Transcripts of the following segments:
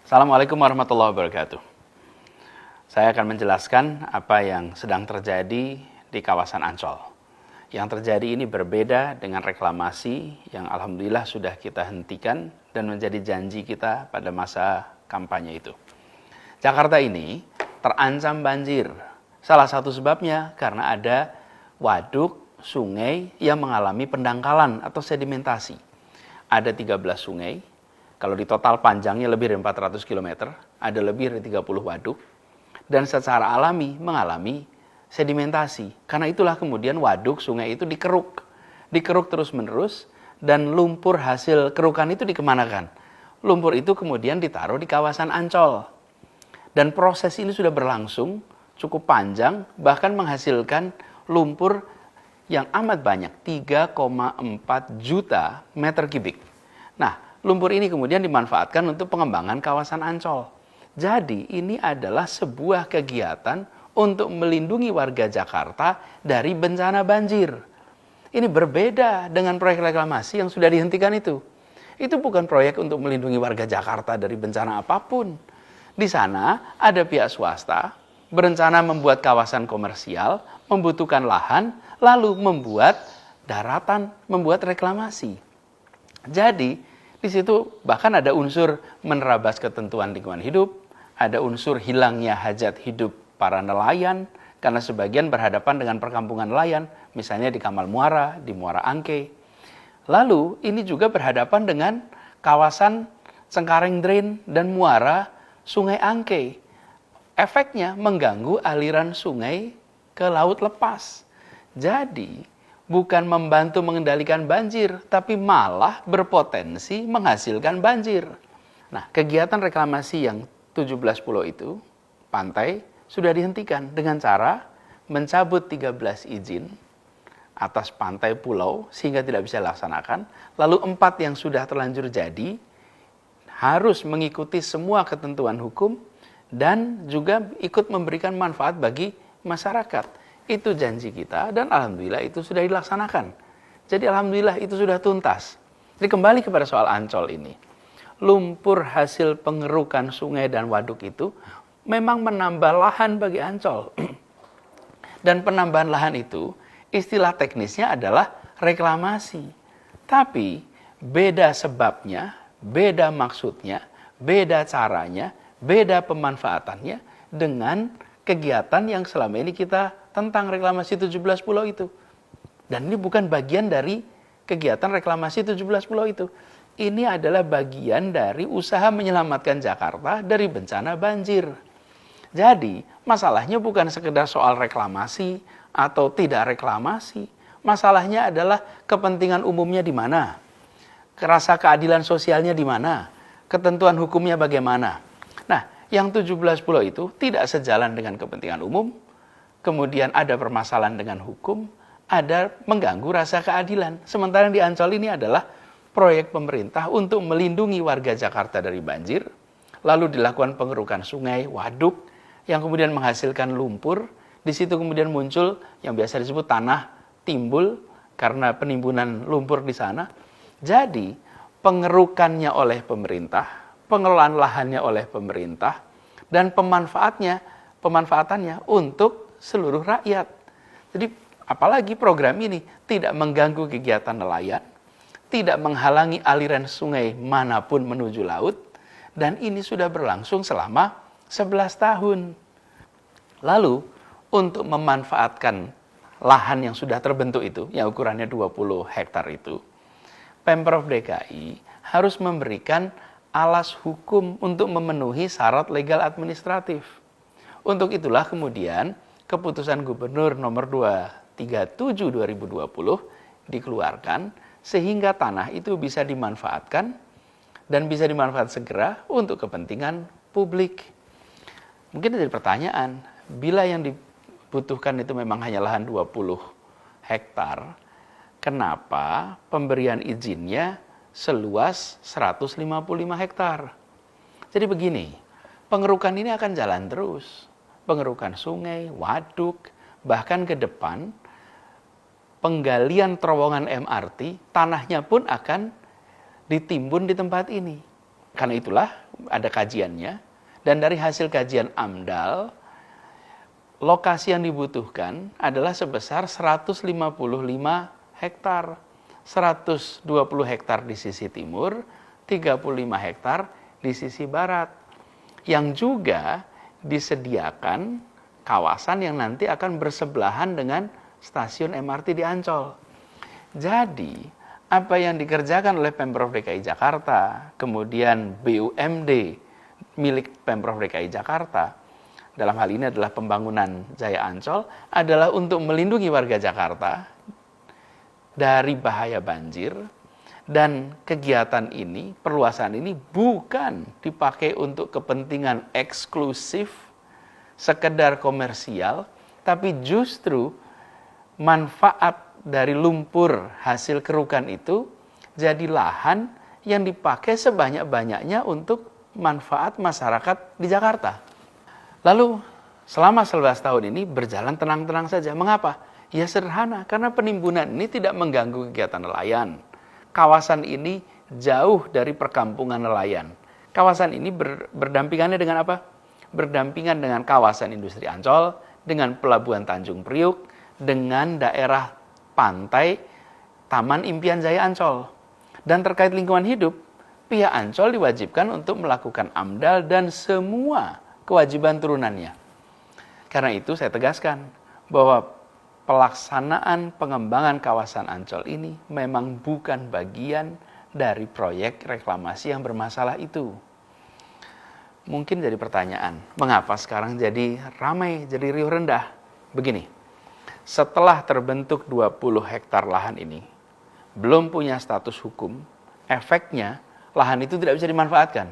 Assalamualaikum warahmatullahi wabarakatuh. Saya akan menjelaskan apa yang sedang terjadi di kawasan Ancol. Yang terjadi ini berbeda dengan reklamasi yang alhamdulillah sudah kita hentikan dan menjadi janji kita pada masa kampanye itu. Jakarta ini terancam banjir. Salah satu sebabnya karena ada waduk, sungai yang mengalami pendangkalan atau sedimentasi. Ada 13 sungai, kalau di total panjangnya lebih dari 400 km, ada lebih dari 30 waduk, dan secara alami mengalami sedimentasi. Karena itulah kemudian waduk, sungai itu dikeruk terus-menerus, dan lumpur hasil kerukan itu dikemanakan? Lumpur itu kemudian ditaruh di kawasan Ancol. Dan proses ini sudah berlangsung cukup panjang, bahkan menghasilkan lumpur yang amat banyak, 3,4 juta meter kubik. Nah, lumpur ini kemudian dimanfaatkan untuk pengembangan kawasan Ancol. Jadi ini adalah sebuah kegiatan untuk melindungi warga Jakarta dari bencana banjir. Ini berbeda dengan proyek reklamasi yang sudah dihentikan itu. Itu bukan proyek untuk melindungi warga Jakarta dari bencana apapun. Di sana ada pihak swasta berencana membuat kawasan komersial, membutuhkan lahan, lalu membuat daratan, membuat reklamasi. Jadi, di situ bahkan ada unsur menerabas ketentuan lingkungan hidup, ada unsur hilangnya hajat hidup para nelayan, karena sebagian berhadapan dengan perkampungan nelayan, misalnya di Kamal Muara, di Muara Angke. Lalu, ini juga berhadapan dengan kawasan Cengkareng Drain dan muara Sungai Angke. Efeknya mengganggu aliran sungai ke laut lepas. Jadi, bukan membantu mengendalikan banjir, tapi malah berpotensi menghasilkan banjir. Nah, kegiatan reklamasi yang 17 pulau itu, pantai, sudah dihentikan dengan cara mencabut 13 izin atas pantai pulau sehingga tidak bisa dilaksanakan. Lalu 4 yang sudah terlanjur jadi harus mengikuti semua ketentuan hukum dan juga ikut memberikan manfaat bagi masyarakat. Itu janji kita dan alhamdulillah itu sudah dilaksanakan. Jadi alhamdulillah itu sudah tuntas. Jadi kembali kepada soal Ancol ini. Lumpur hasil pengerukan sungai dan waduk itu memang menambah lahan bagi Ancol. Dan penambahan lahan itu istilah teknisnya adalah reklamasi. Tapi beda sebabnya, beda maksudnya, beda caranya, beda pemanfaatannya dengan kegiatan yang selama ini kita tentang reklamasi 17 pulau itu. Dan ini bukan bagian dari kegiatan reklamasi 17 pulau itu. Ini adalah bagian dari usaha menyelamatkan Jakarta dari bencana banjir. Jadi, masalahnya bukan sekedar soal reklamasi atau tidak reklamasi. Masalahnya adalah kepentingan umumnya di mana? Rasa keadilan sosialnya di mana? Ketentuan hukumnya bagaimana? Nah, yang 17 pulau itu tidak sejalan dengan kepentingan umum, kemudian ada permasalahan dengan hukum, ada mengganggu rasa keadilan. Sementara yang di Ancol ini adalah proyek pemerintah untuk melindungi warga Jakarta dari banjir, lalu dilakukan pengerukan sungai, waduk, yang kemudian menghasilkan lumpur. Di situ kemudian muncul yang biasa disebut tanah timbul karena penimbunan lumpur di sana. Jadi, pengerukannya oleh pemerintah, pengelolaan lahannya oleh pemerintah, dan pemanfaatannya untuk seluruh rakyat. Jadi apalagi program ini tidak mengganggu kegiatan nelayan, tidak menghalangi aliran sungai manapun menuju laut, dan ini sudah berlangsung selama 11 tahun. Lalu untuk memanfaatkan lahan yang sudah terbentuk itu, yang ukurannya 20 hektar itu, Pemprov DKI harus memberikan alas hukum untuk memenuhi syarat legal administratif. Untuk itulah kemudian keputusan Gubernur nomor 237 2020 dikeluarkan sehingga tanah itu bisa dimanfaatkan dan bisa dimanfaatkan segera untuk kepentingan publik. Mungkin ada pertanyaan, bila yang dibutuhkan itu memang hanya lahan 20 hektar, kenapa pemberian izinnya seluas 155 hektar? Jadi begini, pengerukan ini akan jalan terus. Pengerukan sungai, waduk, bahkan ke depan penggalian terowongan MRT, tanahnya pun akan ditimbun di tempat ini. Karena itulah ada kajiannya, dan dari hasil kajian AMDAL, lokasi yang dibutuhkan adalah sebesar 155 hektar. 120 hektar di sisi timur, 35 hektar di sisi barat. Yang juga disediakan kawasan yang nanti akan bersebelahan dengan stasiun MRT di Ancol. Jadi, apa yang dikerjakan oleh Pemprov DKI Jakarta, kemudian BUMD milik Pemprov DKI Jakarta, dalam hal ini adalah pembangunan Jaya Ancol, adalah untuk melindungi warga Jakarta dari bahaya banjir, dan kegiatan ini, perluasan ini bukan dipakai untuk kepentingan eksklusif, sekedar komersial, tapi justru manfaat dari lumpur hasil kerukan itu jadi lahan yang dipakai sebanyak-banyaknya untuk manfaat masyarakat di Jakarta. Lalu selama 11 tahun ini berjalan tenang-tenang saja. Mengapa? Ya sederhana, karena penimbunan ini tidak mengganggu kegiatan nelayan. Kawasan ini jauh dari perkampungan nelayan. Kawasan ini berdampingannya dengan apa? Berdampingan dengan kawasan industri Ancol, dengan pelabuhan Tanjung Priuk, dengan daerah pantai Taman Impian Jaya Ancol. Dan terkait lingkungan hidup, pihak Ancol diwajibkan untuk melakukan AMDAL dan semua kewajiban turunannya. Karena itu saya tegaskan bahwa pelaksanaan pengembangan kawasan Ancol ini memang bukan bagian dari proyek reklamasi yang bermasalah itu. Mungkin jadi pertanyaan, mengapa sekarang jadi ramai, jadi riuh rendah? Begini, setelah terbentuk 20 hektar lahan ini, belum punya status hukum, efeknya lahan itu tidak bisa dimanfaatkan.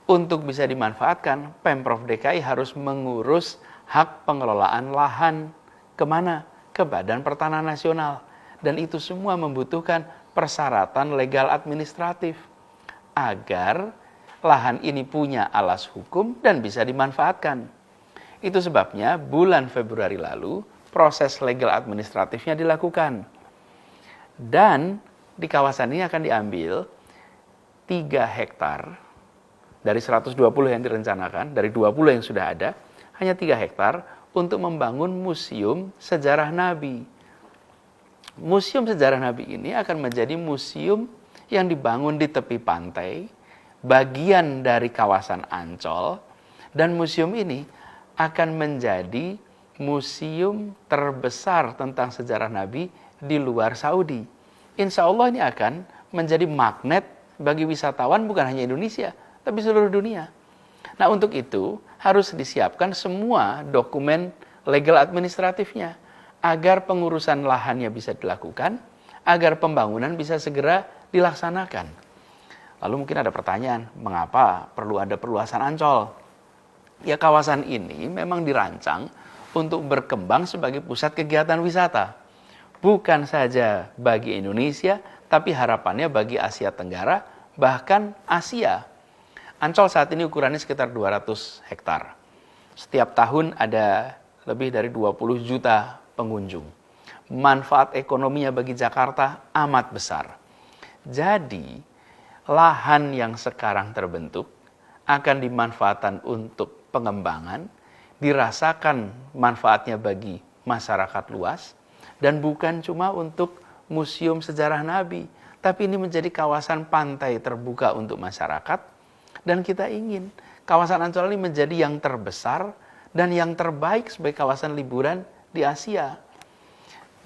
Untuk bisa dimanfaatkan, Pemprov DKI harus mengurus hak pengelolaan lahan. Kemana? Ke Badan Pertanahan Nasional. Dan itu semua membutuhkan persyaratan legal administratif agar lahan ini punya alas hukum dan bisa dimanfaatkan. Itu sebabnya bulan Februari lalu proses legal administratifnya dilakukan. Dan di kawasan ini akan diambil 3 hektar dari 120 yang direncanakan, dari 20 yang sudah ada, hanya 3 hektar untuk membangun Museum Sejarah Nabi. Museum Sejarah Nabi ini akan menjadi museum yang dibangun di tepi pantai, bagian dari kawasan Ancol, dan museum ini akan menjadi museum terbesar tentang sejarah Nabi di luar Saudi. Insya Allah ini akan menjadi magnet bagi wisatawan bukan hanya Indonesia, tapi seluruh dunia. Nah, untuk itu harus disiapkan semua dokumen legal administratifnya agar pengurusan lahannya bisa dilakukan, agar pembangunan bisa segera dilaksanakan. Lalu mungkin ada pertanyaan, mengapa perlu ada perluasan Ancol? Ya, kawasan ini memang dirancang untuk berkembang sebagai pusat kegiatan wisata. Bukan saja bagi Indonesia, tapi harapannya bagi Asia Tenggara, bahkan Asia. Ancol saat ini ukurannya sekitar 200 hektar. Setiap tahun ada lebih dari 20 juta pengunjung. Manfaat ekonominya bagi Jakarta amat besar. Jadi, lahan yang sekarang terbentuk akan dimanfaatkan untuk pengembangan, dirasakan manfaatnya bagi masyarakat luas, dan bukan cuma untuk Museum Sejarah Nabi, tapi ini menjadi kawasan pantai terbuka untuk masyarakat. Dan kita ingin kawasan Ancol ini menjadi yang terbesar dan yang terbaik sebagai kawasan liburan di Asia.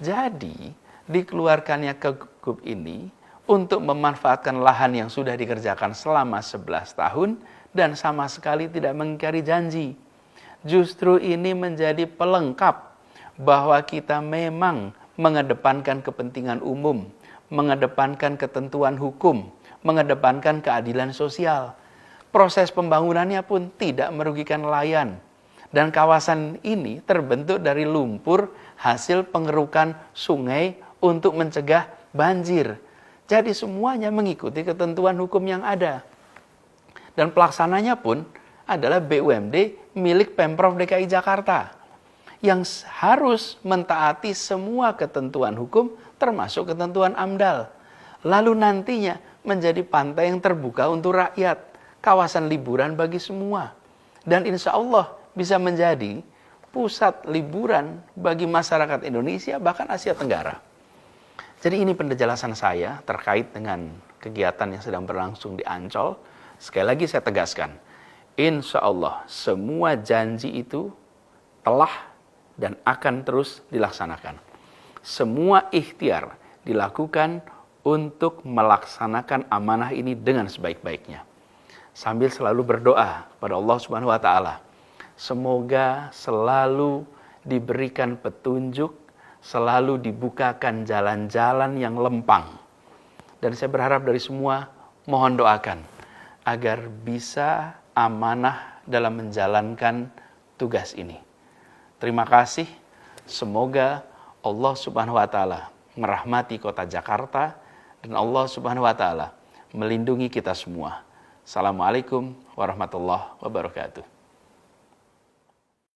Jadi, dikeluarkannya Kegub ini untuk memanfaatkan lahan yang sudah dikerjakan selama 11 tahun dan sama sekali tidak mengingkari janji. Justru ini menjadi pelengkap bahwa kita memang mengedepankan kepentingan umum, mengedepankan ketentuan hukum, mengedepankan keadilan sosial. Proses pembangunannya pun tidak merugikan nelayan. Dan kawasan ini terbentuk dari lumpur hasil pengerukan sungai untuk mencegah banjir. Jadi semuanya mengikuti ketentuan hukum yang ada. Dan pelaksananya pun adalah BUMD milik Pemprov DKI Jakarta yang harus mentaati semua ketentuan hukum termasuk ketentuan AMDAL. Lalu nantinya menjadi pantai yang terbuka untuk rakyat. kawasan liburan bagi semua. Dan insya Allah bisa menjadi pusat liburan bagi masyarakat Indonesia, bahkan Asia Tenggara. Jadi ini penjelasan saya terkait dengan kegiatan yang sedang berlangsung di Ancol. Sekali lagi saya tegaskan, insya Allah semua janji itu telah dan akan terus dilaksanakan. Semua ikhtiar dilakukan untuk melaksanakan amanah ini dengan sebaik-baiknya. Sambil selalu berdoa kepada Allah Subhanahu wa taala, semoga selalu diberikan petunjuk, selalu dibukakan jalan-jalan yang lempang. Dan saya berharap dari semua, mohon doakan agar bisa amanah dalam menjalankan tugas ini. Terima kasih. Semoga Allah Subhanahu wa taala merahmati kota Jakarta dan Allah Subhanahu wa taala melindungi kita semua. Assalamualaikum warahmatullahi wabarakatuh.